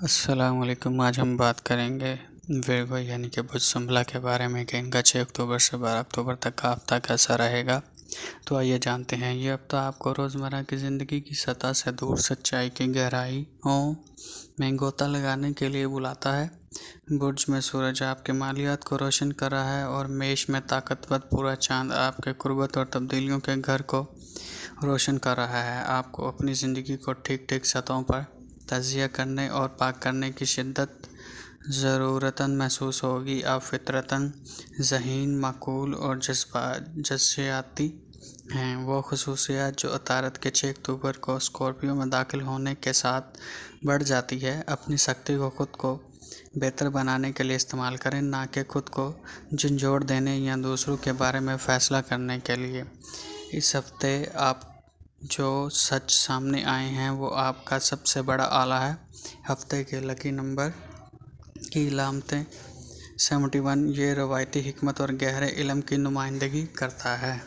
السلام علیکم۔ آج ہم بات کریں گے ویرگو یعنی کہ بھج سنبھلا کے بارے میں کہ ان کا 6 اکتوبر سے 12 اکتوبر تک کا ہفتہ کیسا رہے گا۔ تو آئیے جانتے ہیں۔ یہ ہفتہ آپ کو روزمرہ کی زندگی کی سطح سے دور سچائی کی گہرائیوں میں غوطہ لگانے کے لیے بلاتا ہے۔ برج میں سورج آپ کے مالیات کو روشن کر رہا ہے اور میش میں طاقتور پورا چاند آپ کے قربت اور تبدیلیوں کے گھر کو روشن کر رہا ہے۔ آپ کو اپنی زندگی کو ٹھیک سطحوں پر تجزیہ کرنے اور پاک کرنے کی شدید ضرورت محسوس ہوگی۔ آپ فطرتاً ذہین، معقول اور جزیاتی ہیں۔ وہ خصوصیات جو عطارد کے 6 اکتوبر کو اسکورپیو میں داخل ہونے کے ساتھ بڑھ جاتی ہیں۔ اپنی سختی کو خود کو بہتر بنانے کے لیے استعمال کریں، نہ کہ خود کو جھنجھوڑ دینے یا دوسروں کے بارے میں فیصلہ کرنے کے لیے۔ اس ہفتے آپ جو سچ سامنے آئے ہیں وہ آپ کا سب سے بڑا آلہ ہے۔ ہفتے کے لکی نمبر کی علامتیں 71۔ یہ روایتی حکمت اور گہرے علم کی نمائندگی کرتا ہے۔